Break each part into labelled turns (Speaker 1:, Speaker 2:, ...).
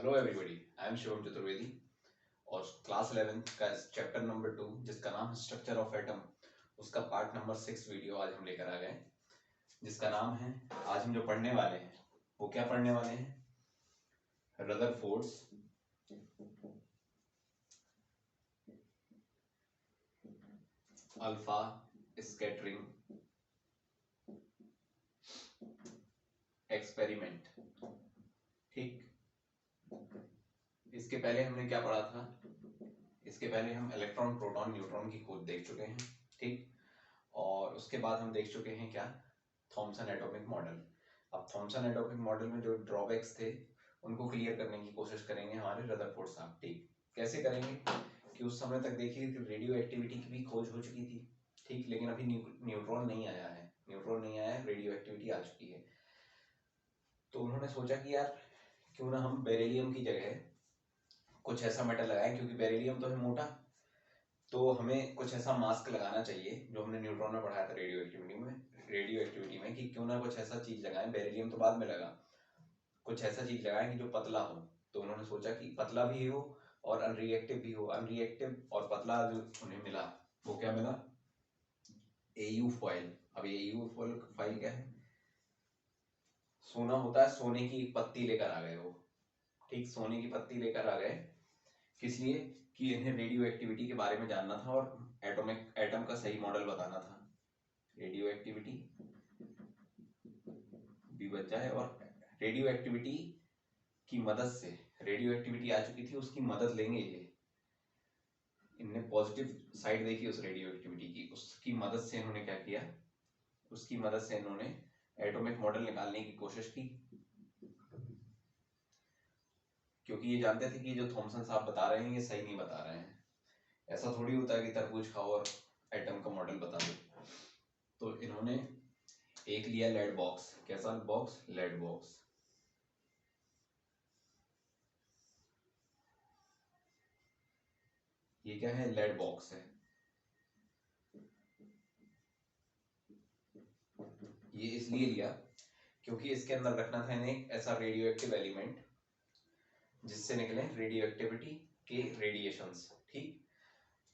Speaker 1: Hello everybody, I am Shivam Chaturvedi और class 11th का chapter number 2 जिसका नाम है स्ट्रक्चर ऑफ एटम, उसका पार्ट नंबर 6 वीडियो आज हम लेकर आ गए, जिसका नाम है, आज हम जो पढ़ने वाले हैं वो क्या पढ़ने वाले हैं? Rutherford's alpha scattering experiment. ठीक, इसके पहले हमने क्या पढ़ा था? इसके पहले हम इलेक्ट्रॉन प्रोटॉन न्यूट्रॉन की खोज देख चुके हैं। ठीक, और उसके बाद हम देख चुके हैं क्या? Thomson atomic model. अब थॉमसन एटॉमिक मॉडल में जो ड्रॉबैक्स थे उनको क्लियर करने की कोशिश करेंगे हमारे रदरफोर्ड साहब। ठीक, कैसे करेंगे कि उस समय तक देखिए कि रेडियो एक्टिविटी की भी खोज हो चुकी थी। ठीक, लेकिन अभी न्यूट्रॉन नहीं आया है, रेडियो एक्टिविटी आ चुकी है। तो उन्होंने सोचा कि यार क्यों ना हम बेरिलियम की जगह कुछ ऐसा मेटल लगाएं, क्योंकि बेरिलियम तो है मोटा, तो हमें कुछ ऐसा मास्क लगाना चाहिए जो हमने न्यूट्रॉन में पढ़ाया था रेडियो एक्टिविटी में कि क्यों ना कुछ ऐसा चीज लगाएं। बेरिलियम तो बाद में लगा, कुछ ऐसा चीज लगाएं कि जो पतला हो। तो उन्होंने सोचा कि पतला भी हो और अनरिएक्टिव भी हो। अनरिएक्टिव और पतला जो उन्हें मिला वो क्या मिला? AU foil. अब एयू फॉइल क्या है? सोना होता है, सोने की पत्ती लेकर आ गए वो। ठीक, सोने की पत्ती लेकर आ गए, किस लिए? कि इन्हें रेडियो एक्टिविटी के बारे में जानना था और एटम का सही मॉडल बताना था। रेडियो एक्टिविटी भी बच जाए और रेडियो एक्टिविटी की मदद से, रेडियो एक्टिविटी आ चुकी थी उसकी मदद लेंगे ये। इनने पॉजिटिव साइड देखी उस रेडियो एक्टिविटी की, उसकी मदद से इन्होंने क्या किया? उसकी मदद से इन्होंने एटॉमिक मॉडल निकालने की कोशिश की, क्योंकि ये जानते थे कि जो थॉमसन साहब बता रहे हैं ये सही नहीं बता रहे हैं। ऐसा थोड़ी होता है कि तरबूज खाओ और एटम का मॉडल बता दो। तो इन्होंने एक लिया लेड बॉक्स। कैसा बॉक्स? Lead box. ये क्या है? लेड बॉक्स है। ये इसलिए लिया क्योंकि इसके अंदर रखना था इन्हें ऐसा रेडियो एक्टिव एलिमेंट जिससे निकले रेडियो एक्टिविटी के रेडिएशंस। ठीक,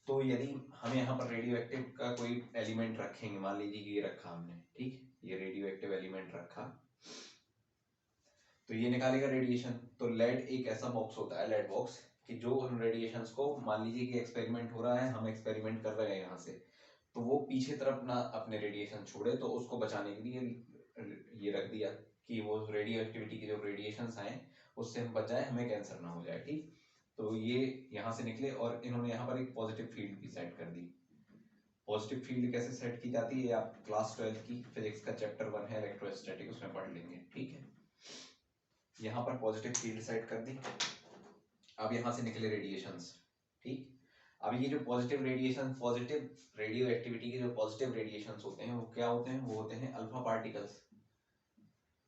Speaker 1: तो यदि हम यहाँ पर रेडियो एक्टिव का कोई एलिमेंट रखेंगे, मान लीजिए कि ये रखा हमने, ठीक, ये रेडियो एक्टिव एलिमेंट रखा, तो ये निकालेगा रेडिएशन। तो लेड एक ऐसा बॉक्स होता है, लेड बॉक्स, कि जो उन रेडिएशंस को, मान लीजिए कि एक्सपेरिमेंट हो रहा है, हम एक्सपेरिमेंट कर रहे हैं यहाँ से, तो वो पीछे तरफ ना अपने रेडिएशन छोड़े, तो उसको बचाने के लिए ये रख दिया कि वो रेडियो एक्टिविटी के जो रेडिएशंस आए उससे हम बच जाए, हमें कैंसर ना हो जाए। ठीक, तो ये यहाँ से निकले और इन्होंने यहाँ पर एक पॉजिटिव फील्ड भी सेट कर दी। पॉजिटिव फील्ड कैसे सेट की जाती है आप क्लास 12 की फिजिक्स का चैप्टर 1 है इलेक्ट्रोस्टैटिक, उसमें पढ़ लेंगे। ठीक है, यहाँ पर पॉजिटिव फील्ड सेट कर दी। अब यहाँ से निकले रेडिएशंस। ठीक, अब ये जो positive radiation, positive radio activity के जो पॉजिटिव रेडिएशंस होते हैं वो क्या होते हैं? वो होते हैं अल्फा पार्टिकल्स।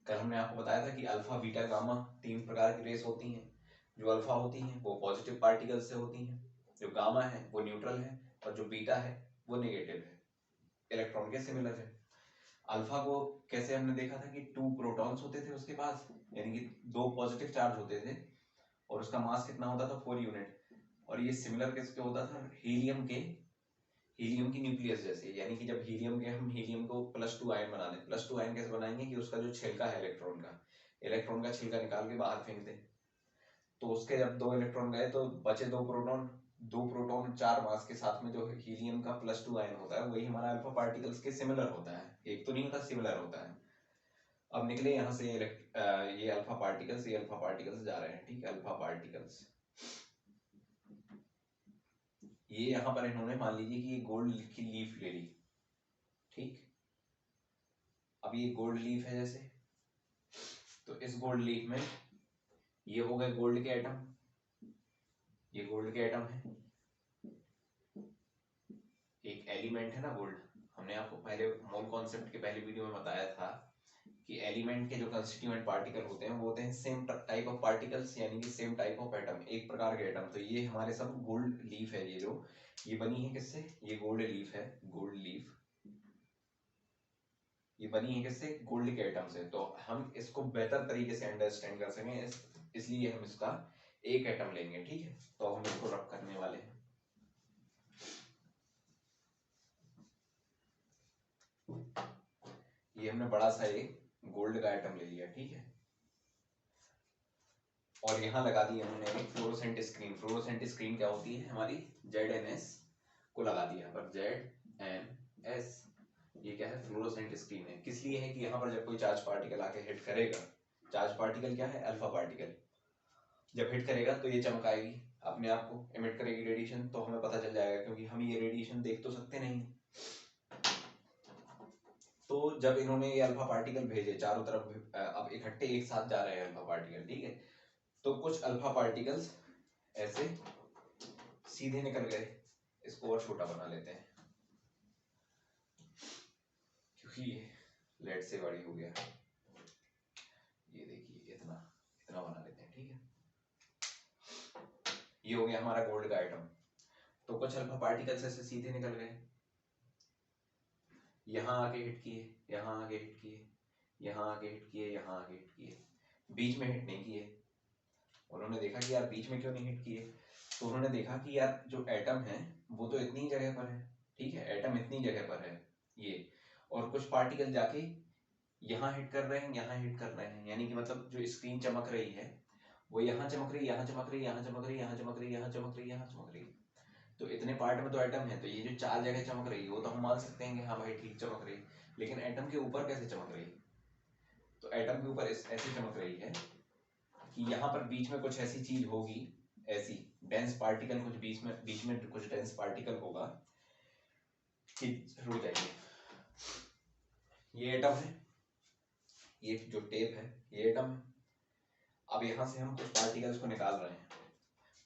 Speaker 1: कल हमने आपको बताया था कि अल्फा बीटा गामा 3 प्रकार की रेस होती हैं। जो अल्फा होती हैं वो पॉजिटिव पार्टिकल्स से होती हैं, जो गामा है वो न्यूट्रल है, और जो बीटा है वो नेगेटिव है, इलेक्ट्रॉन के सिमिलर है। अल्फा को कैसे हमने देखा था कि 2 प्रोटॉन्स होते थे उसके पास, यानी कि 2 पॉजिटिव चार्ज होते थे, और उसका मास कितना होता था? 4 यूनिट। और ये सिमिलर किसके होता था? हीलियम की न्यूक्लियस जैसे, यानी कि जब हम हीलियम को +2 आयन बना दें। +2 आयन कैसे बनाएंगे? कि उसका जो छिलका है इलेक्ट्रॉन का छिलका निकाल के बाहर फेंक दें, तो उसके जब 2 इलेक्ट्रॉन गए तो बचे 2 प्रोटॉन। 2 प्रोटॉन 4 मास के साथ में जो हीलियम का +2 आयन होता है वही हमारा अल्फा पार्टिकल्स के सिमिलर होता है, एक तो नहीं होता, सिमिलर होता है। अब निकले यहाँ से ये अल्फा पार्टिकल्स जा रहे हैं। ठीक है, अल्फा पार्टिकल्स, ये यहाँ पर इन्होंने मान लीजिए कि ये गोल्ड की लीफ ले ली। ठीक, अब ये गोल्ड लीफ है जैसे, तो इस गोल्ड लीफ में ये हो गए गोल्ड के एटम, ये गोल्ड के एटम है, एक एलिमेंट है ना गोल्ड। हमने आपको पहले मोल कॉन्सेप्ट के पहले वीडियो में बताया था कि एलिमेंट के जो कंस्टिट्यूएंट पार्टिकल होते हैं वो होते हैं सेम टाइप ऑफ पार्टिकल्स, यानी कि सेम टाइप ऑफ एटम, एक प्रकार के एटम। तो ये हमारे सब गोल्ड लीफ है, ये बनी है किससे? ये गोल्ड लीफ है, गोल्ड लीफ ये बनी है किससे? गोल्ड के एटम से। तो हम इसको बेहतर तरीके से अंडरस्टैंड कर सकें, इस इसलिए हम इसका एक एटम लेंगे, ठीक है। तो हम इसको रब करने वाले हैं। ये हमने बड़ा सा एक गोल्ड का एटम ले लिया, ठीक है, और यहाँ लगा दी हमने एक फ्लोरोसेंट स्क्रीन। फ्लोरोसेंट स्क्रीन क्या होती है हमारी, ZNS को लगा दिया पर ZNS, ये क्या है, फ्लोरोसेंट स्क्रीन है। किस लिए है कि यहाँ पर जब कोई चार्ज पार्टिकल आके हिट करेगा, चार्ज पार्टिकल क्या है, अल्फा पार्टिकल, जब हिट करेगा तो ये चमकाएगी, अपने आप को एमिट करेगी रेडिएशन, तो हमें पता चल जाएगा, क्योंकि हम ये रेडिएशन देख तो सकते नहीं। तो जब इन्होंने ये अल्फा पार्टिकल भेजे चारों तरफ, अब इकट्ठे एक साथ जा रहे हैं अल्फा पार्टिकल, ठीक है, तो कुछ अल्फा पार्टिकल्स ऐसे सीधे निकल गए। इसको और छोटा बना लेते हैं क्योंकि ये लेड से बड़ी हो गया। ये देखिए इतना इतना बना लेते हैं, ठीक है। ये हो गया हमारा गोल्ड का आइटम। तो कुछ अल्फा पार्टिकल्स ऐसे सीधे निकल गए, यहाँ आके हिट किए, यहाँ आके हिट किए, यहाँ आके हिट किए, यहाँ आके हिट किए, बीच में हिट नहीं किए। उन्होंने देखा कि यार बीच में क्यों नहीं हिट किए, तो उन्होंने देखा कि यार जो एटम है वो तो इतनी जगह पर है, ठीक है, एटम इतनी जगह पर है ये, और कुछ पार्टिकल जाके यहाँ हिट कर रहे हैं, यहाँ हिट कर रहे हैं, यानी कि मतलब जो स्क्रीन चमक रही है वो यहाँ चमक रही, यहाँ चमक रही, यहाँ चमक रही, यहाँ चमक रही, यहाँ चमक रही, यहाँ चमक रही। तो इतने पार्ट में तो एटम है, तो ये जो चार जगह चमक रही है वो तो हम मान सकते हैं कि हाँ भाई ठीक चमक रही, लेकिन एटम के ऊपर कैसे चमक रही, तो एटम के ऊपर ऐसे चमक रही है कि यहाँ पर बीच में कुछ ऐसी चीज होगी, ऐसी डेंस पार्टिकल, कुछ बीच में कुछ डेंस पार्टिकल होगा कि रुक जाइए, ये एटम है, ये जो टेप है ये एटम है। अब यहाँ से हम कुछ पार्टिकल्स को निकाल रहे हैं,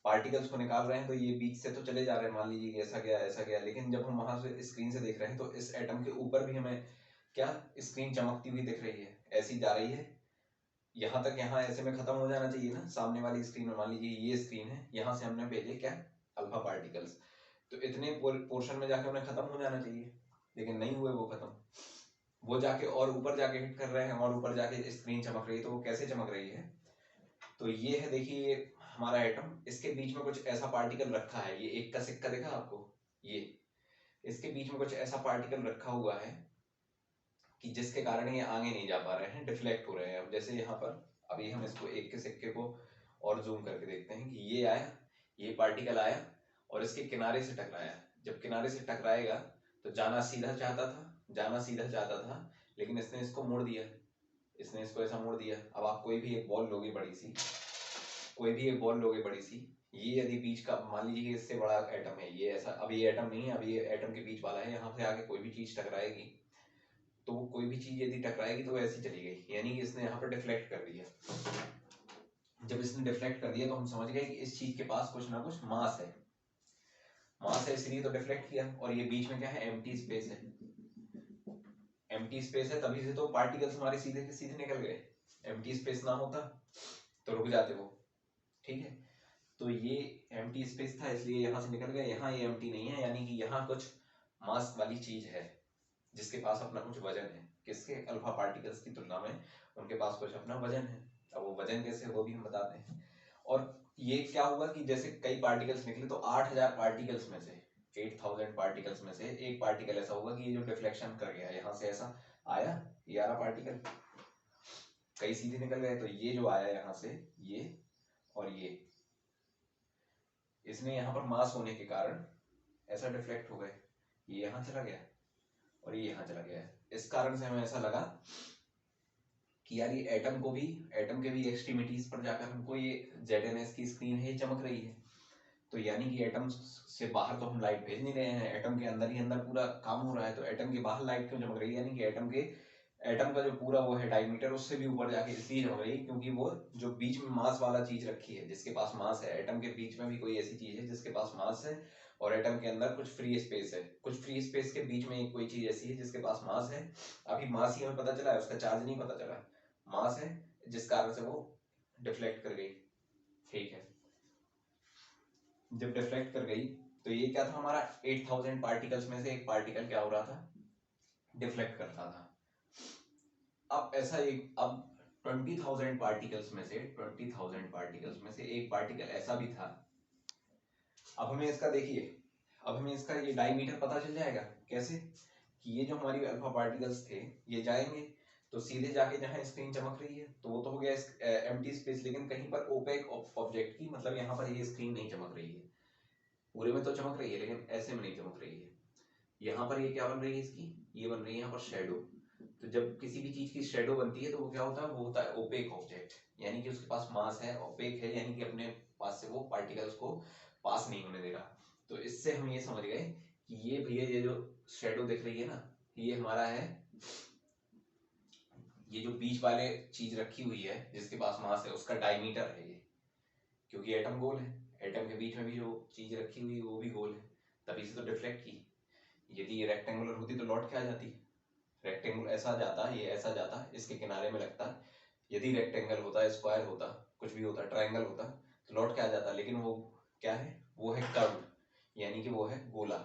Speaker 1: पार्टिकल्स को निकाल रहे हैं, तो ये बीच से तो चले जा रहे हैं, मान लीजिए कि ऐसा गया ऐसा गया, लेकिन जब हम वहां से स्क्रीन से देख रहे हैं तो इस एटम के ऊपर भी हमें क्या स्क्रीन चमकती हुई दिख रही है, ऐसी जा रही है यहाँ तक, यहाँ ऐसे में खत्म हो जाना चाहिए ना, सामने वाली स्क्रीन में मान लीजिए ये स्क्रीन है, यहाँ से हमने भेजे क्या अल्फा पार्टिकल्स, तो इतने पोर्शन में जाके उन्हें खत्म हो जाना चाहिए, लेकिन नहीं हुए वो खत्म, वो जाके और ऊपर जाके हिट कर रहे हैं और ऊपर जाके स्क्रीन चमक रही है। तो वो कैसे चमक रही है, तो ये है देखिए हमारा एटम, इसके बीच में कुछ ऐसा पार्टिकल रखा है, ये एक का सिक्का देखा आपको, ये इसके बीच में कुछ ऐसा पार्टिकल रखा हुआ है कि जिसके कारण ये आगे नहीं जा पा रहे हैं, डिफ्लेक्ट हो रहे हैं। अब जैसे यहाँ पर अभी हम इसको एक के सिक्के को और जूम करके देखते हैं कि ये आया, ये पार्टिकल आया और इसके किनारे से टकराया, जब किनारे से टकराएगा तो जाना सीधा चाहता था, जाना सीधा चाहता था, लेकिन इसने इसको मोड़ दिया, इसने इसको ऐसा मोड़ दिया। अब आप कोई भी एक बॉल लोगे बड़ी सी, कोई भी एक बॉल लोगे बड़ी सी, ये यदि बीच का मान लीजिए इससे बड़ा एटम है, ये ऐसा, अब ये एटम नहीं है, अब ये एटम के बीच वाला है, यहाँ से आगे कोई भी चीज टकराएगी, तो कोई भी चीज यदि टकराएगी तो ऐसी चली गई, यानी कि इसने यहाँ पर डिफ्लेक्ट कर दिया। जब इसने डिफ्लेक्ट कर दिया तो हम समझ गए कि इस चीज के पास कुछ ना कुछ मास है, मास है इसलिए तो डिफ्लेक्ट किया। और ये बीच में क्या है, एम्प्टी स्पेस है, एम्प्टी स्पेस है, तभी से तो पार्टिकल्स हमारे सीधे के सीधे निकल गए, एम्प्टी स्पेस ना होता तो रुक जाते वो, ठीक है। तो ये एम्प्टी स्पेस था इसलिए यहाँ से निकल गए, यहाँ ये एम्प्टी नहीं है, यानी कि यहाँ कुछ मास वाली चीज है जिसके पास अपना कुछ वजन है, किसके, अल्फा पार्टिकल्स की तुलना में उनके पास कुछ अपना वजन है। अब वो वजन कैसे, वो भी हम बताते हैं। और ये क्या हुआ कि जैसे कई पार्टिकल्स निकले, तो 8000 पार्टिकल्स में से, 8000 पार्टिकल्स में से एक पार्टिकल ऐसा होगा कि ये जो डिफ्लेक्शन कर गया, यहाँ से ऐसा आया, ये आ रहा पार्टिकल, कई सीधे निकल गए, तो ये जो आया यहाँ से, ये और ये, इसमें यहाँ पर मास होने के कारण ऐसा डिफ्लेक्ट हो गए, ये यहाँ चला गया और ये यहाँ चला गया। इस कारण से हमें ऐसा लगा कि यार ये एटम को भी, एटम के भी एक्सट्रीमिटीज पर जाकर हमको ये ZNS की स्क्रीन है ये चमक रही है, तो यानी कि एटम से बाहर तो हम लाइट भेज नहीं रहे हैं, एटम के अंदर ही अंदर पूरा काम हो रहा है, तो एटम के बाहर लाइट क्यों चमक रही है, यानी कि एटम का जो पूरा वो है डायमीटर, उससे भी ऊपर जाके इसलिए चमक रही है क्योंकि वो जो बीच में मास वाला चीज रखी है, जिसके पास मास है, एटम के बीच में भी कोई ऐसी चीज है जिसके पास मास है, और एटम के अंदर कुछ फ्री स्पेस है, कुछ फ्री स्पेस के बीच में एक कोई चीज ऐसी है जिसके पास मास है। अभी मास ही हमें पता चला है, उसका चार्ज नहीं पता चला, मास है जिस कारण से वो डिफ्लेक्ट कर गई, ठीक है। जब डिफ्लेक्ट कर गई तो ये क्या था, हमारा 8000 पार्टिकल्स में से एक पार्टिकल क्या हो रहा था, डिफ्लेक्ट करता था। अब ऐसा एक, अब 20,000 पार्टिकल्स में से 20,000 पार्टिकल्स में से एक पार्टिकल ऐसा भी था। अब हमें इसका देखिए, अब हमें इसका ये डायमीटर पता चल जाएगा कैसे, कि ये जो हमारी अल्फा पार्टिकल्स थे ये जाएंगे तो सीधे जाके जहां स्क्रीन चमक रही है तो वो तो हो गया एम्प्टी स्पेस, लेकिन कहीं पर ओपेक ऑब्जेक्ट की, मतलब यहाँ पर ये स्क्रीन नहीं चमक रही है, पूरे में तो चमक रही है लेकिन ऐसे में नहीं चमक रही है। यहाँ पर ये क्या बन रही है इसकी, ये बन रही है यहाँ पर शेडो। तो जब किसी भी चीज की शेडो बनती है तो वो क्या होता है, वो होता है ओपेक ऑब्जेक्ट, यानी कि उसके पास मास है, ओपेक है, यानी कि अपने पास से वो पार्टिकल्स को पास नहीं होने दे रहा। तो इससे हम ये समझ गए कि ये भैया ये जो शेडो दिख रही है ना, ये हमारा है, ये जो बीच वाले चीज रखी हुई है जिसके पास मास है उसका डायमीटर है ये, क्योंकि एटम गोल है, एटम के बीच में भी जो चीज रखी हुई है वो भी गोल है, तभी से तो डिफ्लेक्ट की। यदि ये रेक्टेंगुलर होती तो लौट के आ जाती, रेक्टेंगल ऐसा जाता, ये ऐसा जाता, इसके किनारे में लगता। यदि रेक्टेंगल होता, स्क्वायर होता, कुछ भी होता, ट्रायंगल होता तो लौट के आ जाता, लेकिन वो क्या है, वो है कर्व, यानी कि वो है गोला।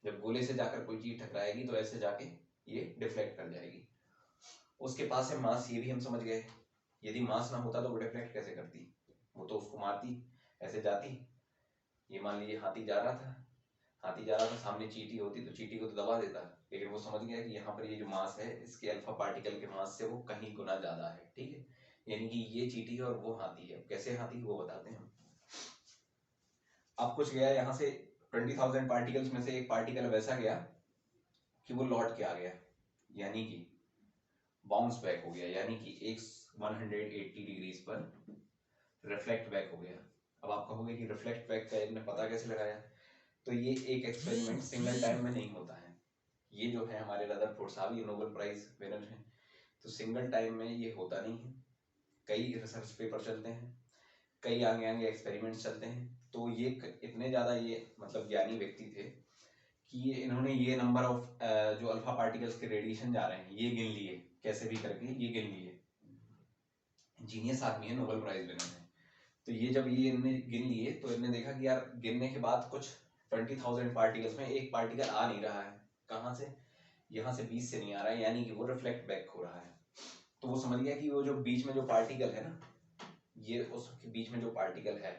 Speaker 1: जब गोले से जाकर कोई चीज टकराएगी तो ऐसे जाके ये डिफ्लेक्ट कर जाएगी। उसके पास है मास, ये भी हम समझ गए। यदि मास ना होता तो वो डिफ्लेक्ट कैसे करती, वो तो उसको मारती, ऐसे जाती। ये मान लीजिए हाथी जा रहा था, हाथी जा रहा था, सामने चींटी होती तो चींटी को तो दबा देता, लेकिन वो समझ गया कि यहाँ पर ये जो मास है इसके अल्फा पार्टिकल के मास से वो कहीं गुना ज्यादा है, ठीक है, यानी कि ये चींटी है और वो हाथी है। कैसे हाथी, वो बताते हैं। अब कुछ गया यहाँ से 20,000 पार्टिकल्स में से एक पार्टिकल वैसा गया कि वो लौट के आ गया, यानी कि बाउंस बैक हो गया, यानी कि एक 180 डिग्रीज पर रिफ्लेक्ट बैक हो गया। अब आप कहोगे कि रिफ्लेक्ट बैक का इन्होंने पता कैसे लगाया, तो ये एक एक्सपेरिमेंट सिंगल टाइम में नहीं होता है। ये जो है हमारे रदरफोर्ड साहब, ये नोबेल प्राइज विनर हैं, तो सिंगल टाइम में ये होता नहीं है, कई रिसर्च पेपर चलते हैं, कई आगे आगे एक्सपेरिमेंट्स चलते हैं। तो ये इतने ज़्यादा ये मतलब ज्ञानी व्यक्ति थे कि इन्होंने ये नंबर ऑफ जो अल्फा पार्टिकल्स के रेडिएशन जा रहे हैं ये गिन लिए, कैसे भी करके ये गिन लिए। जीनियस आदमी है, नोबेल प्राइज विनर है। तो ये जब ये इन्होंने गिन लिए तो इन्होंने देखा कि यार गिनने के बाद कुछ 20,000 पार्टिकल्स में एक पार्टिकल आ नहीं रहा है, कहाँ से, यहाँ से बीच से नहीं आ रहा है, यानी कि वो रिफ्लेक्ट बैक हो रहा है। तो वो समझ गया कि वो जो बीच में जो पार्टिकल है ना, ये उसके बीच में जो पार्टिकल है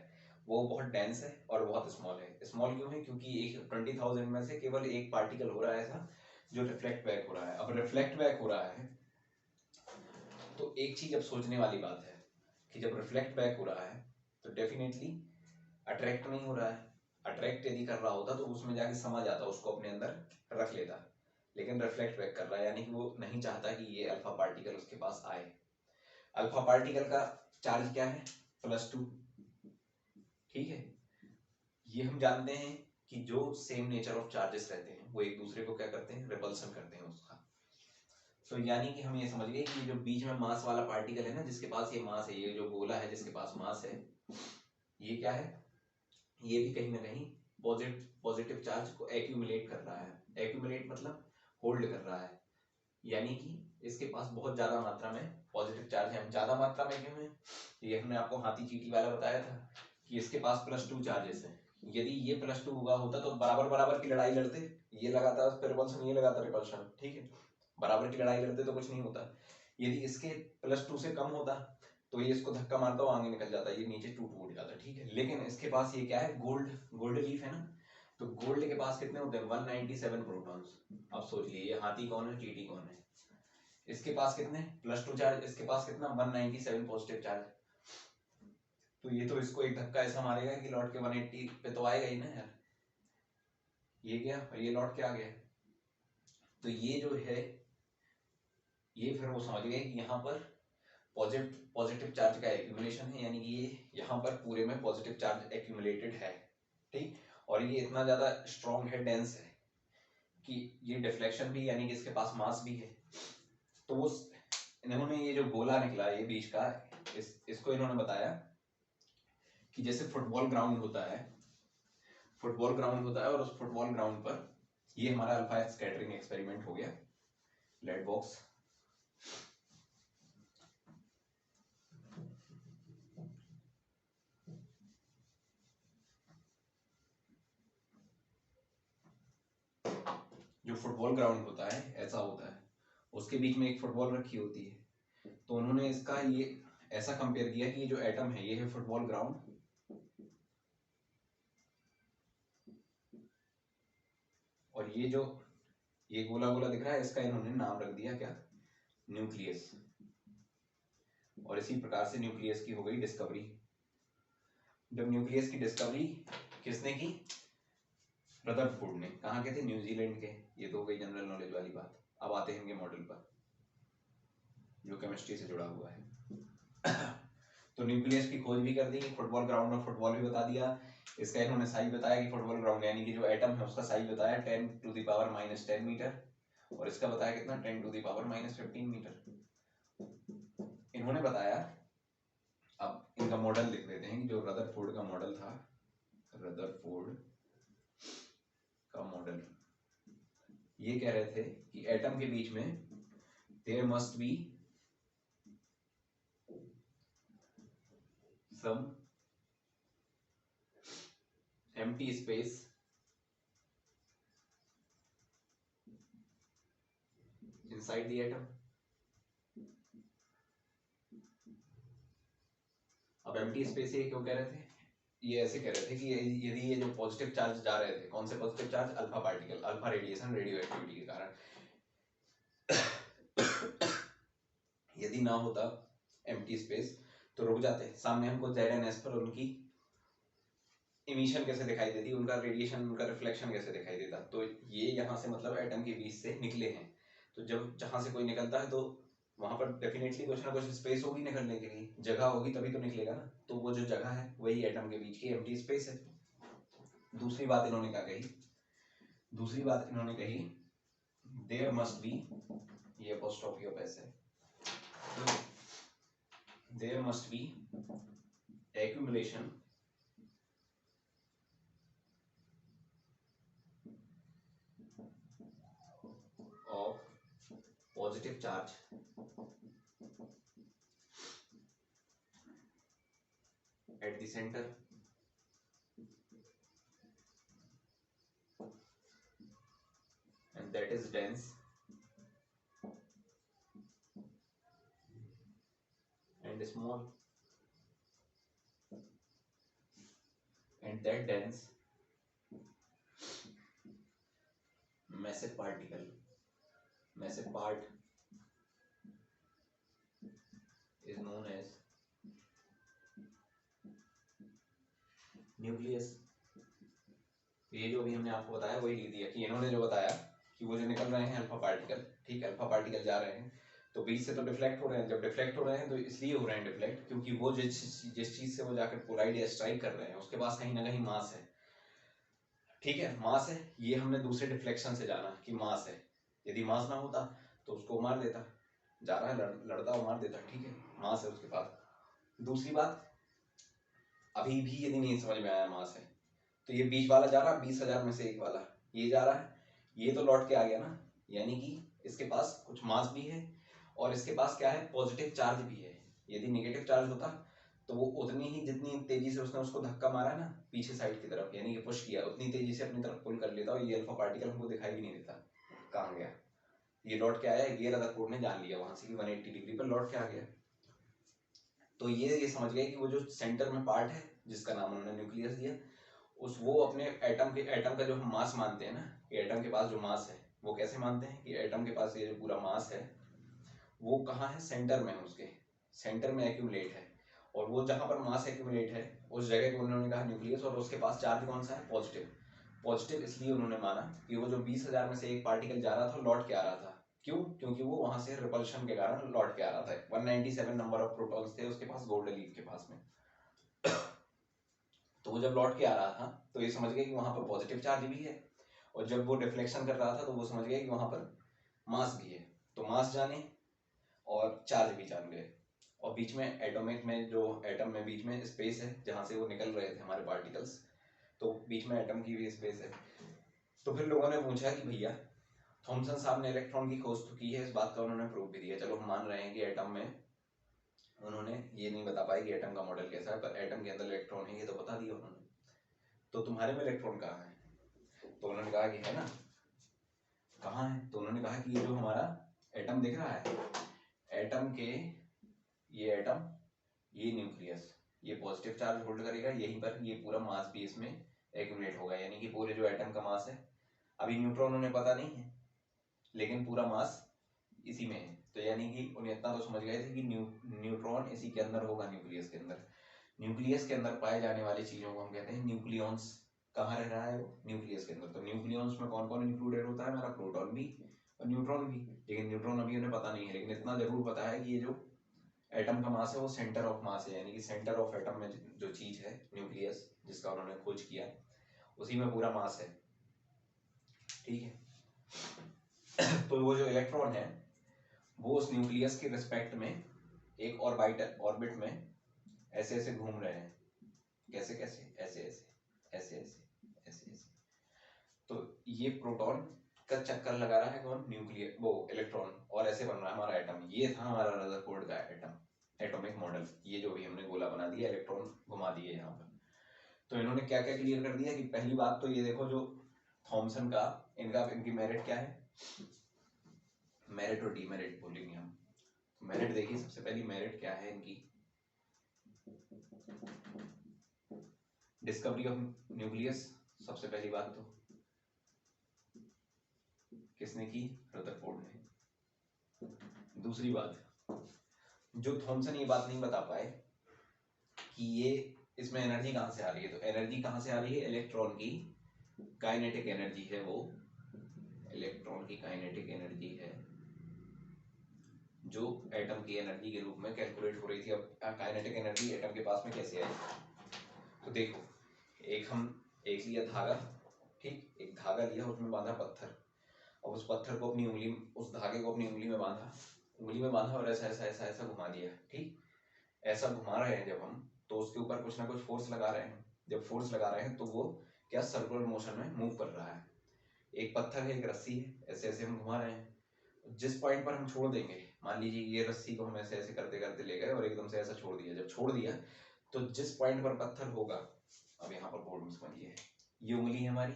Speaker 1: वो बहुत डेंस है और बहुत स्मॉल है। स्मॉल क्यों है, क्योंकि एक 20,000 में से केवल एक पार्टिकल हो रहा है ऐसा जो रिफ्लेक्ट बैक हो रहा है। अब रिफ्लेक्ट बैक हो रहा है तो एक चीज अब सोचने वाली बात है कि जब रिफ्लेक्ट बैक हो रहा है तो डेफिनेटली अट्रैक्ट नहीं हो रहा है। अट्रैक्ट यदि कर रहा होता तो उसमें जाके समा जाता, उसको अपने अंदर रख लेता, लेकिन रिफ्लेक्ट बैक कर रहा है, यानी कि वो नहीं चाहता कि ये अल्फा पार्टिकल उसके पास आए। अल्फा पार्टिकल का चार्ज क्या है, +2, ठीक है। ये हम जानते हैं कि जो सेम नेचर ऑफ चार्जेस रहते हैं वो एक दूसरे को क्या करते हैं, रिपल्सन करते हैं उसका। तो यानी कि हम ये समझ गए कि जो बीच में मास वाला पार्टिकल है ना, जिसके पास ये मास है, ये जो गोला है जिसके पास मास है, ये क्या है, ये भी कहीं ना कहीं पॉजिटिव चार्ज को एक्यूमुलेट कर रहा है। एक्यूमुलेट मतलब होल्ड कर रहा है, यानी कि इसके पास बहुत ज्यादा मात्रा में पॉजिटिव चार्ज है। ज्यादा मात्रा में क्यों है, ये हमने आपको हाथी चींटी वाला बताया था कि इसके पास +2 चार्जेस है। यदि ये +2 हुआ होता तो बराबर बराबर की लड़ाई लड़ते, ये लगाता रिपल्शन, ये लगाता रिपल्शन, ठीक है, बराबर की लड़ाई लड़ते तो कुछ नहीं होता। यदि इसके +2 से कम होता तो ये इसको धक्का मारता हुआ आगे निकल जाता, ये नीचे टूट फूट जाता, ठीक है। लेकिन इसके पास ये क्या है, गोल्ड लीफ है ना, तो गोल्ड के पास कितने होते हैं, 197 प्रोटॉन्स। अब सोच लिए हाथी कौन है, चींटी कौन है, इसके पास कितने +2 चार्ज, इसके पास कितना 197 पॉजिटिव चार्ज। तो ये तो इसको एक धक्का ऐसा मारेगा कि लौट के 180 पे तो आएगा ही ना यार, ये गया और ये लौट के आ गया। तो ये जो है, ये फिर वो समझ गए कि यहाँ पर पॉजिटिव चार्ज का एक्यूमुलेशन है, यानी कि ये यहाँ पर पूरे में पॉजिटिव चार्ज एक्यूमुलेटेड है, ठीक। और ये इतना ज्यादा स्ट्रॉन्ग है, डेंस है कि ये डिफ्लेक्शन भी, यानी कि इसके पास मास भी है। तो वो इन्होंने ये जो गोला निकला ये बीच का, इसको इन्होंने बताया कि जैसे फुटबॉल ग्राउंड होता है, फुटबॉल ग्राउंड होता है और उस फुटबॉल ग्राउंड पर ये हमारा अल्फा स्कैटरिंग एक्सपेरिमेंट हो गया, लेड बॉक्स। जो फुटबॉल ग्राउंड होता है ऐसा होता है, उसके बीच में एक फुटबॉल रखी होती है, तो उन्होंने इसका ये ऐसा कंपेयर किया कि ये जो एटम है ये है फुटबॉल ग्राउंड, और ये जो ये गोला गोला दिख रहा है इसका इन्होंने नाम रख दिया क्या, न्यूक्लियस। और इसी प्रकार से न्यूक्लियस की हो गई डिस्कवरी। जब न्यूक्लियस की डिस्कवरी किसने की, रदरफोर्ड ने। कहाँ के थे, न्यूजीलैंड के। ये तो हो गई जनरल नॉलेज वाली बात। अब आते हैं इनके मॉडल पर जो केमिस्ट्री से जुड़ा हुआ है। तो न्यूक्लियस की खोज भी कर दी, फुटबॉल ग्राउंड और फुटबॉल भी बता दिया। इसका इन्होंने साइज बताया कि फुटबॉल ग्राउंड यानी कि जो एटम है उसका साइज बताया 10⁻⁻10 मीटर, और इसका बताया कितना 10⁻⁻15 मीटर इन्होंने बताया। अब इनका मॉडल लिख देते हैं कि जो रदरफोर्ड का मॉडल था, रदरफोर्ड का मॉडल ये कह रहे थे कि एटम के बीच में there must be some empty space inside the atom। अब एम्प्टी स्पेस ये क्यों कह रहे थे, ये ऐसे कह रहे थे कि यदि ये जो पॉजिटिव चार्ज जा रहे थे, कौन से positive charge, alpha particle, alpha radiation, radio activity के कारण, यदि ना होता एम्प्टी स्पेस तो रुक जाते। सामने हमको ZNS पर उनकी इमिशन कैसे दिखाई देती, उनका रेडिएशन, उनका रिफ्लेक्शन कैसे दिखाई देता। तो ये यहाँ से मतलब एटम के बीच से निकले हैं, तो जब जहाँ से कोई निकलता है तो वहां पर डेफिनेटली कुछ ना कुछ स्पेस होगी निकलने के लिए, जगह होगी तभी तो निकलेगा ना। तो वो जो जगह है वही एटम के बीच की एम्प्टी स्पेस है। दूसरी बात इन्होंने क्या कही, दूसरी बात इन्होंने कही देयर मस्ट बी, ये अपोस्ट्रोफी ऑफ एस है, there must be accumulation of positive charge at the center and that is dense and small, and that dense massive particle, massive part is known as nucleus. ये जो भी हमने आपको बताया वही लिख दिया कि इन्होंने जो बताया कि वो जो निकल रहे हैं अल्फा पार्टिकल, ठीक, अल्फा पार्टिकल जा रहे हैं तो बीच से तो डिफ्लेक्ट हो रहे हैं। जब डिफ्लेक्ट हो रहे हैं तो इसलिए हो रहे हैं डिफ्लेक्ट क्योंकि वो जिस चीज से वो जाकर कोलाइड या स्ट्राइक कर रहे हैं उसके पास कहीं ना कहीं मास है, ठीक है, मास है। ये हमने दूसरे डिफ्लेक्शन से जाना कि मास है। यदि मास ना होता तो उसको मार देता, जा रहा है लड़ता और मार देता, ठीक है, मास है उसके पास। दूसरी बात, अभी भी यदि नहीं समझ में आया मास है तो ये बीच वाला जा रहा है 20,000 में से एक वाला, ये जा रहा है, ये तो लौट के आ गया ना, यानी कि इसके पास कुछ मास भी है और इसके पास क्या है, पॉजिटिव चार्ज भी है। यदि नेगेटिव चार्ज होता तो वो उतनी ही जितनी तेजी से उसने उसको धक्का मारा ना पीछे साइड की तरफ, यानी कि पुश किया, उतनी तेजी से अपनी तरफ पुल कर लेता और ये अल्फा पार्टिकल हमको दिखाई भी नहीं देता कहाँ गया। ये लौट के आया, ये रदरफोर्ड ने जान लिया वहां से कि 180 डिग्री पर लौट के आ गया। तो ये समझ गए कि वो जो सेंटर में पार्ट है जिसका नाम उन्होंने न्यूक्लियस दिया, उस वो अपने एटम का जो हम मास मानते हैं ना कि एटम के पास जो मास है, वो कैसे मानते हैं कि एटम के पास ये जो पूरा मास है वो कहाँ है, सेंटर में है, उसके सेंटर में एक्यूमुलेट है। और वो जहाँ पर मास एक्यूमुलेट है उस जगह को उन्होंने कहा न्यूक्लियस, और उसके पास चार्ज कौन सा है, पॉजिटिव। पॉजिटिव इसलिए उन्होंने माना कि वो जो 20,000 में से एक पार्टिकल जा रहा था लौट के आ रहा था। क्यों, क्योंकि वो वहां से रिपल्शन के कारण लौट के आ रहा था। 197 नंबर ऑफ प्रोटॉन्स थे उसके पास गोल्ड लीफ के पास में। तो वो जब लौट के आ रहा था तो ये समझ गए कि वहां पर पॉजिटिव चार्ज भी है, और जब वो डिफ्लेक्शन कर रहा था तो वो समझ गए कि वहां पर मास भी है। तो मास जाने और चार्ज भी जान गए, और बीच में एटॉमिक में जो एटम में बीच में स्पेस है जहां से वो निकल रहे थे हमारे पार्टिकल्स, तो बीच में एटम की भी स्पेस है। तो फिर लोगों ने पूछा कि भैया थॉमसन साहब ने इलेक्ट्रॉन की खोज तो की है, इस बात का उन्होंने प्रूफ भी दिया, चलो हम मान रहे हैं कि एटम में उन्होंने ये नहीं बता पाए कि एटम का मॉडल कैसा है, पर एटम के अंदर इलेक्ट्रॉन है ये तो बता दिया उन्होंने। तो तुम्हारे में इलेक्ट्रॉन कहाँ है, तो उन्होंने कहा कि है ना, कहाँ है, तो उन्होंने कहा कि ये जो हमारा एटम दिख रहा है, एटम के ये एटम, ये न्यूक्लियस, ये पॉजिटिव चार्ज होल्ड करेगा यहीं पर, ये पूरा मास भी इसमें एक्यूमुलेट होगा, यानी कि पूरे जो एटम का मास है, अभी न्यूट्रॉन उन्हें पता नहीं है लेकिन पूरा मास इसी में है। तो यानी कि उन्हें इतना तो समझ गए थे कि न्यूट्रॉन इसी के अंदर होगा, न्यूक्लियस के अंदर। न्यूक्लियस के अंदर पाए जाने वाली चीजों को हम कहते हैं न्यूक्लियॉन्स। कहाँ रह रहा है वो? न्यूक्लियस के अंदर। तो न्यूक्लियॉन्स में कौन कौन इंक्लूडेड होता है? हमारा प्रोटॉन भी और न्यूट्रॉन भी। लेकिन न्यूट्रॉन अभी उन्हें पता नहीं है, लेकिन इतना जरूर पता है कि ये जो एटम का मास है वो सेंटर ऑफ मास है, यानी कि सेंटर ऑफ एटम में जो चीज है न्यूक्लियस, जिसका उन्होंने खोज किया, उसी में पूरा मास है। ठीक है। तो वो जो इलेक्ट्रॉन है वो उस न्यूक्लियस के रिस्पेक्ट में एक ऑर्बिट में ऐसे ऐसे घूम रहे हैं। कैसे कैसे? ऐसे ऐसे ऐसे ऐसे ऐसे ऐसे। तो ये प्रोटॉन का चक्कर लगा रहा है कौन? न्यूक्लियर, वो इलेक्ट्रॉन, और ऐसे बन रहा है हमारा एटम। ये था हमारा रदरफोर्ड का एटम, एटॉमिक मॉडल। ये जो भी हमने गोला बना दिया, इलेक्ट्रॉन घुमा दिए यहाँ पर। तो इन्होंने क्या क्या क्लियर कर दिया कि पहली बात तो ये देखो, जो थॉमसन का, इनकी मेरिट क्या है? मेरिट और डीमेरिट बोलेंगे हम। मेरिट देखिए, सबसे पहली मेरिट क्या है इनकी? Discovery of nucleus. सबसे पहली बात तो किसने की? रदरफोर्ड ने। दूसरी बात, जो थॉमसन ये बात नहीं बता पाए कि ये इसमें एनर्जी कहां से आ रही है। तो एनर्जी कहां से आ रही है? इलेक्ट्रॉन की काइनेटिक एनर्जी है वो, इलेक्ट्रॉन की काइनेटिक एनर्जी है जो एटम की एनर्जी के रूप में कैलकुलेट हो रही थी। अब काइनेटिक एनर्जी एटम के पास में कैसे आई? तो देखो, एक लिया धागा, ठीक, एक धागा लिया, उसमें बांधा पत्थर, और उस पत्थर को अपनी उंगली, उस धागे को अपनी उंगली में बांधा और ऐसा ऐसा ऐसा ऐसा घुमा दिया। ठीक, ऐसा घुमा रहे हैं जब हम, तो उसके ऊपर कुछ ना कुछ फोर्स लगा रहे हैं। जब फोर्स लगा रहे हैं तो वो क्या सर्कुलर मोशन में मूव कर रहा है। एक पत्थर है, एक रस्सी है, ऐसे ऐसे हम घुमा रहे हैं। जिस पॉइंट पर हम छोड़ देंगे, मान लीजिए ये रस्सी को हम ऐसे ऐसे करते करते ले गए और एकदम से ऐसा छोड़ दिया। जब छोड़ दिया तो जिस पॉइंट पर पत्थर होगा, अब यहाँ पर बोर्ड में समझिए, ये उंगली है हमारी,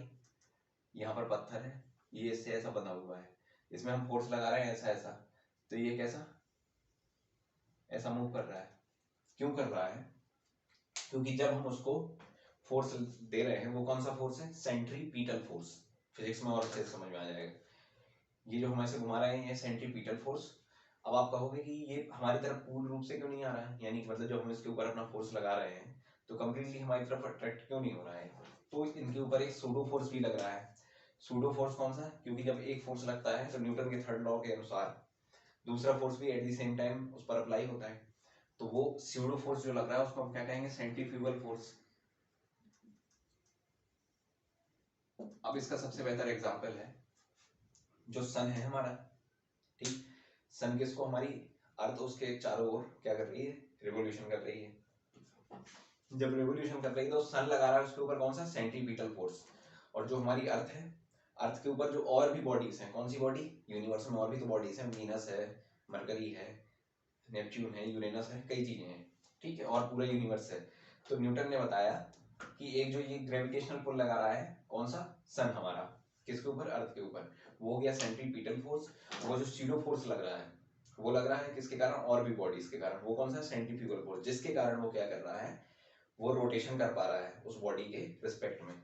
Speaker 1: यहाँ पर पत्थर है, ये इससे ऐसा बना हुआ है, इसमें हम फोर्स लगा रहे हैं ऐसा ऐसा, तो ये कैसा ऐसा मूव कर रहा है। क्यों कर रहा है? क्योंकि जब हम उसको फोर्स दे रहे हैं, वो कौन सा फोर्स है? Centripetal force. फिजिक्स में और अच्छे से समझ में आ जाएगा। ये जो हम ऐसे घुमा रहे हैं, ये सेंट्रीपिटल फोर्स। अब आप कहोगे कि ये हमारी तरफ पूर्ण रूप से क्यों नहीं आ रहा है, यानी कि मतलब जब हम इसके ऊपर अपना फोर्स लगा रहे हैं तो कंप्लीटली हमारी तरफ अट्रैक्ट क्यों नहीं हो रहा है? तो इनके ऊपर एक सूडो फोर्स भी लग रहा है। सूडो फोर्स कौन सा? क्योंकि जब एक फोर्स लगता है तो न्यूटन के थर्ड लॉ के अनुसार दूसरा फोर्स भी एट द सेम टाइम उस पर अप्लाई होता है। तो वो सूडो फोर्स जो लग रहा है उसको हम क्या कहेंगे? Centrifugal force. अब इसका सबसे बेहतर एग्जांपल है जो सन है हमारा। ठीक, सन किसको? हमारी अर्थ उसके चारों ओर क्या कर रही है? रिवोल्यूशन कर रही है। जब रिवोल्यूशन कर रही है तो सन लगा रहा है उसके ऊपर कौन सा? Centripetal force. और जो हमारी अर्थ है, अर्थ के ऊपर जो और भी बॉडीज हैं, कौन सी बॉडी? यूनिवर्स में और भी तो बॉडीज हैं, वीनस है, मरकरी है, नेपच्यून है, यूरेनस है, कई चीजें हैं। ठीक है, और पूरा यूनिवर्स है। तो न्यूटन ने बताया कि एक जो ये ग्रेविटेशनल पुल लगा रहा है, कौन सा? सन हमारा, किसके ऊपर? अर्थ के ऊपर। वो हो गया सेंट्रीपिटल फोर्स। वो जो सीडो फोर्स लग रहा है, वो लग रहा है किसके कारण? और भी बॉडीज के कारण। वो कौन सा? सेंट्रीफ्यूगल फोर्स, जिसके कारण वो क्या कर रहा है? वो रोटेशन कर पा रहा है उस बॉडी के रिस्पेक्ट में।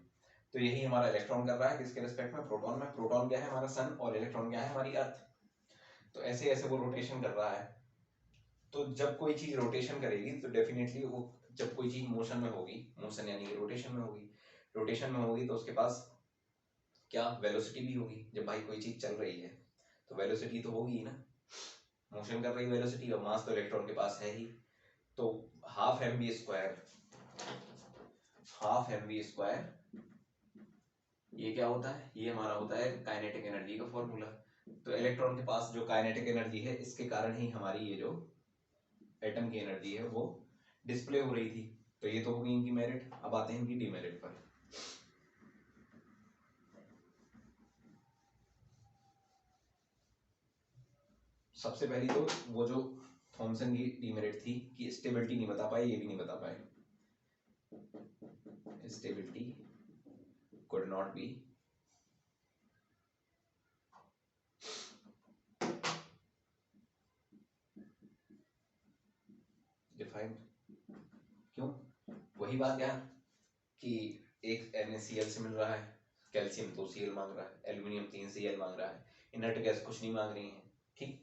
Speaker 1: तो यही हमारा इलेक्ट्रॉन कर रहा है, किसके रिस्पेक्ट में? प्रोटॉन में। प्रोटॉन क्या है? हमारा सन, और इलेक्ट्रॉन क्या है? हमारी अर्थ। तो ऐसे ऐसे वो रोटेशन कर रहा है। तो जब कोई चीज रोटेशन करेगी तो डेफिनेटली वो, जब कोई चीज मोशन में होगी, मोशन यानी कि रोटेशन में होगी, रोटेशन में होगी तो उसके पास क्या? वेलोसिटी भी होगी। जब भाई कोई चीज चल रही है तो वेलोसिटी तो होगी ही ना, मोशन कर रही वेलोसिटी, और मास तो इलेक्ट्रॉन के पास है ही। तो हाफ एम वी स्क्वायर, ये क्या होता है? ये हमारा होता है काइनेटिक एनर्जी का फॉर्मूला। तो इलेक्ट्रॉन के पास जो काइनेटिक एनर्जी है, इसके कारण ही हमारी ये जो एटम की एनर्जी है वो डिस्प्ले हो रही थी। तो ये तो होगी इनकी मेरिट। अब आते हैं इनकी डीमेरिट पर। सबसे पहली तो वो जो थॉमसन की डीमेरिट थी कि स्टेबिलिटी नहीं बता पाए, ये भी नहीं बता पाए। Stability could not be defined. क्यों? वही बात क्या कि एक NaCl से मिल रहा है, कैल्शियम 2 Cl मांग रहा है, एल्यूमिनियम 3 Cl मांग रहा है, इनर्ट गैस कुछ नहीं मांग रही है। ठीक,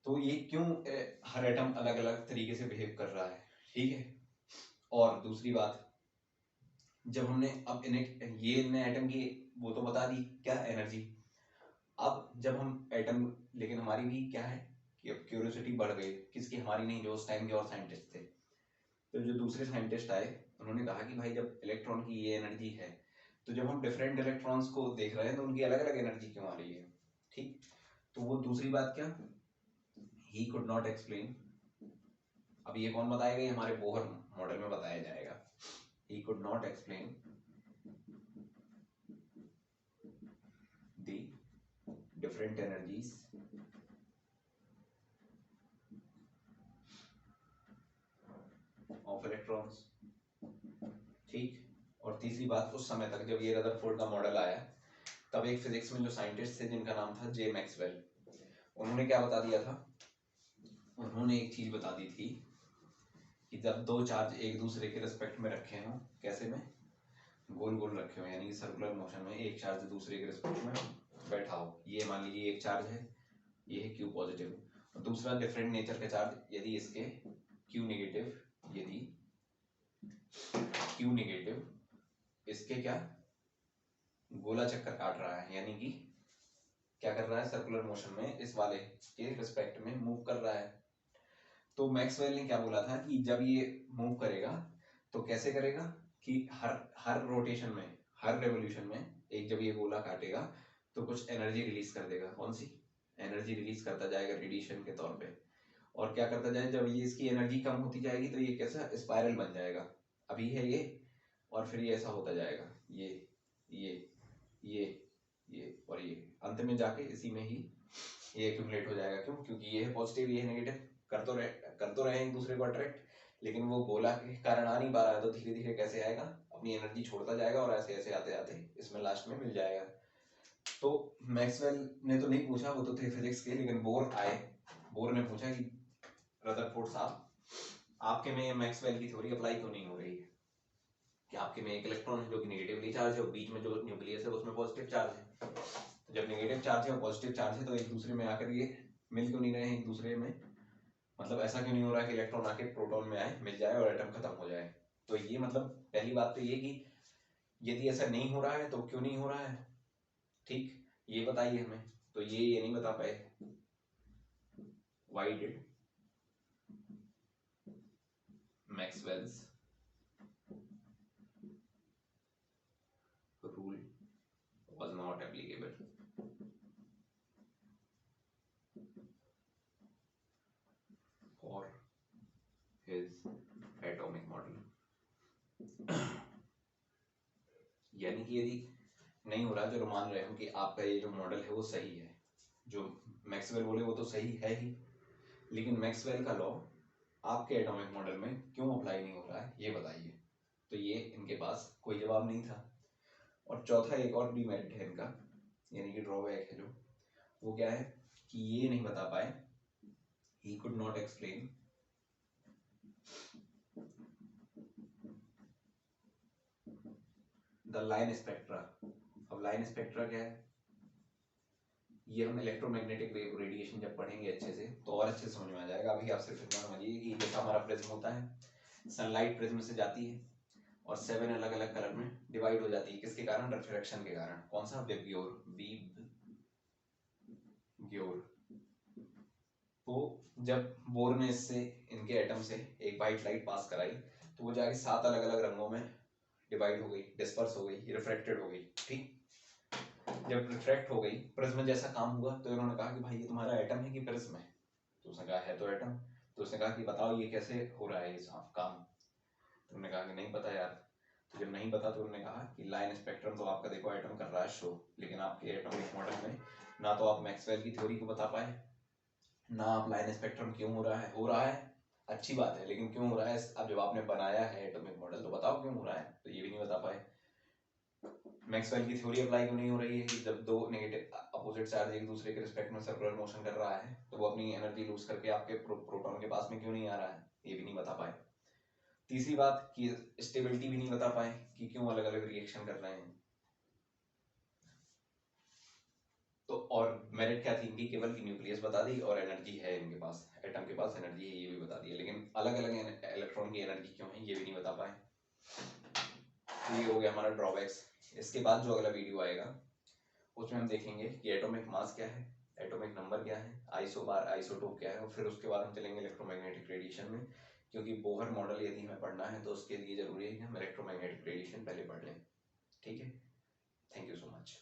Speaker 1: तो ये क्यों हर एटम अलग अलग तरीके से बिहेव कर रहा है। ठीक है, और दूसरी बात, जब हमने अब इन्हें ये इनने एटम की वो तो बता दी क्या एनर्जी, अब जब हम एटम, लेकिन हमारी भी क्या है कि अब क्यूरियोसिटी बढ़ गई, किसकी, हमारी नहीं, जो उस टाइम के और साइंटिस्ट थे। तो जो दूसरे साइंटिस्ट आए उन्होंने कहा कि भाई जब इलेक्ट्रॉन की ये एनर्जी है, तो जब हम डिफरेंट इलेक्ट्रॉन्स को देख रहे हैं तो उनकी अलग अलग एनर्जी क्यों आ रही है। ठीक, तो वो दूसरी बात क्या, ही कुड नॉट एक्सप्लेन। अब ये कौन बताएगा, ये हमारे बोहर मॉडल में बताया जाएगा। He could not explain the different energies of electrons. ठीक, और तीसरी बात, उस समय तक जब ये रदरफोर्ड का मॉडल आया, तब एक फिजिक्स में जो साइंटिस्ट थे जिनका नाम था जे मैक्सवेल, उन्होंने क्या बता दिया था, उन्होंने एक चीज बता दी थी कि जब दो चार्ज एक दूसरे के रिस्पेक्ट में रखे हों, कैसे में, गोल गोल रखे हो, यानी कि सर्कुलर मोशन में, एक चार्ज दूसरे के रिस्पेक्ट में बैठा हो, ये मान लीजिए एक चार्ज है, ये है Q पॉजिटिव, और दूसरा डिफरेंट नेचर का चार्ज, यदि इसके Q नेगेटिव, यदि Q नेगेटिव इसके क्या गोला चक्कर काट रहा है, यानी कि क्या कर रहा है, सर्कुलर मोशन में इस वाले के रिस्पेक्ट में मूव कर रहा है। तो मैक्सवेल ने क्या बोला था कि जब ये मूव करेगा तो कैसे करेगा कि हर रोटेशन में, हर रेवोल्यूशन में एक जब ये गोला काटेगा तो कुछ एनर्जी रिलीज कर देगा। कौन सी एनर्जी रिलीज करता जाएगा, रेडिएशन के तौर पे। और क्या करता जाए, जब ये इसकी एनर्जी कम होती जाएगी तो ये कैसा स्पाइरल बन जाएगा, अभी है ये, और फिर ये ऐसा होता जाएगा, ये ये ये ये और ये, अंत में जाके इसी में ही ये एक्यूमुलेट हो जाएगा। क्यों? क्योंकि ये है पॉजिटिव, ये है नेगेटिव, कर तो रहे एक दूसरे को अट्रैक्ट, लेकिन वो गोला के कारण आ नहीं पा रहा है, तो धीरे धीरे कैसे आएगा, अपनी एनर्जी छोड़ता जाएगा और ऐसे ऐसे आते आते इसमें लास्ट में मिल जाएगा। तो मैक्सवेल ने तो नहीं पूछा, वो तो थे फिजिक्स के, लेकिन बोर आए, बोर ने पूछा कि रदरफोर्ड साहब, आपके में मैक्सवेल की थ्योरी अप्लाई क्यों नहीं हो रही है, कि आपके में एक इलेक्ट्रॉन है जो कि नेगेटिवली चार्ज है और बीच में जो न्यूक्लियस है उसमें पॉजिटिव चार्ज है, तो जब नेगेटिव चार्ज है और पॉजिटिव चार्ज है तो एक दूसरे में आकर ये मिल क्यों नहीं रहे हैं एक दूसरे में, मतलब ऐसा क्यों नहीं हो रहा है कि इलेक्ट्रॉन आके प्रोटॉन में आए, मिल जाए और एटम खत्म हो जाए। तो ये मतलब पहली बात तो ये कि यदि ऐसा नहीं हो रहा है तो क्यों नहीं हो रहा है, ठीक, ये बताइए हमें। तो ये नहीं बता पाए, why did Maxwell's rule was not applicable for his atomic model। यानी कि यदि नहीं हो रहा, जो मान रहे हो कि आपका ये जो मॉडल है वो सही है, जो मैक्सवेल बोले वो तो सही है ही, लेकिन मैक्सवेल का लॉ आपके एटॉमिक मॉडल में क्यों अप्लाई नहीं हो रहा है, ये बताइए। तो ये इनके पास कोई जवाब नहीं था। और चौथा एक और डीमेरिट है इनका, यानी कि ड्रॉबैक है जो, वो क्या है कि ये नहीं बता पाए, he could not explain the line spectra। अब लाइन स्पेक्ट्रा क्या है, ये हम इलेक्ट्रोमैग्नेटिक वेव रेडिएशन जब पढ़ेंगे अच्छे से तो और अच्छे से समझ में आ जाएगा। अभी आप सिर्फ इतना समझिए कि जैसा हमारा प्रिज्म होता है, सनलाइट प्रिज्म से जाती है और 7 अलग अलग कलर में डिवाइड हो जाती है, किसके कारण, रिफ्रैक्शन के कारण। कौन सा, विबग्योर, विबग्योर। तो जब बोर ने इससे इनके एटम से एक वाइट लाइट पास कराई तो वो जाके 7 अलग अलग रंगों में डिवाइड हो गई, डिस्पर्स हो गई, रिफ्रैक्टेड हो गई। ठीक, जब रिफ्रैक्ट हो गई, प्रिज्म जैसा काम हुआ, तो इन्होंने कहा कि भाई ये तुम्हारा एटम है कि प्रिज्म है, तो उसने कहा है तो एटम। तो उसने कहा कि बताओ ये कैसे हो रहा है ये काम। तो उन्होंने कहा कि नहीं पता यार। तो जब नहीं पता तो उन्होंने कहा कि लाइन स्पेक्ट्रम तो आपका देखो एटम कर रहा है शो, लेकिन आपके एटॉमिक मॉडल में ना तो आप मैक्सवेल की थ्योरी को बता पाए, ना आप लाइन स्पेक्ट्रम क्यों हो रहा है अच्छी बात है, लेकिन क्यों हो रहा है, अब जब आपने बनाया है एटॉमिक मॉडल तो बताओ क्यों हो रहा है, तो ये भी नहीं बता पाए। मैक्सवेल की थ्योरी अप्लाई क्यों नहीं हो रही है कि जब दो नेगेटिव अपोजिट चार्ज एक दूसरे के रिस्पेक्ट में सर्कुलर मोशन कर रहा है तो वो अपनी एनर्जी लूज करके आपके प्रोटॉन के पास में क्यों नहीं आ रहा है, ये भी नहीं बता पाए। तीसरी बात कि स्टेबिलिटी भी नहीं बता पाए कि क्यों अलग अलग रिएक्शन कर रहे हैं। तो और मेरिट क्या थी इनकी, केवल की न्यूक्लियस बता दी और एनर्जी है इनके पास, एटम के पास एनर्जी है ये भी बता दिया, लेकिन अलग अलग इलेक्ट्रॉन की एनर्जी क्यों है ये भी नहीं बता पाए। तो ये हो गया हमारा ड्रॉबैक्स। इसके बाद जो अगला वीडियो आएगा उसमें हम देखेंगे कि एटॉमिक मास क्या है, एटॉमिक नंबर क्या है, आइसोबार आइसोटोप क्या है, और फिर उसके बाद हम चलेंगे इलेक्ट्रोमैग्नेटिक रेडिएशन में, क्योंकि बोहर मॉडल यदि हमें पढ़ना है तो उसके लिए जरूरी है कि हम इलेक्ट्रोमैग्नेटिक रेडिएशन पहले पढ़ लें। ठीक है, थैंक यू सो मच।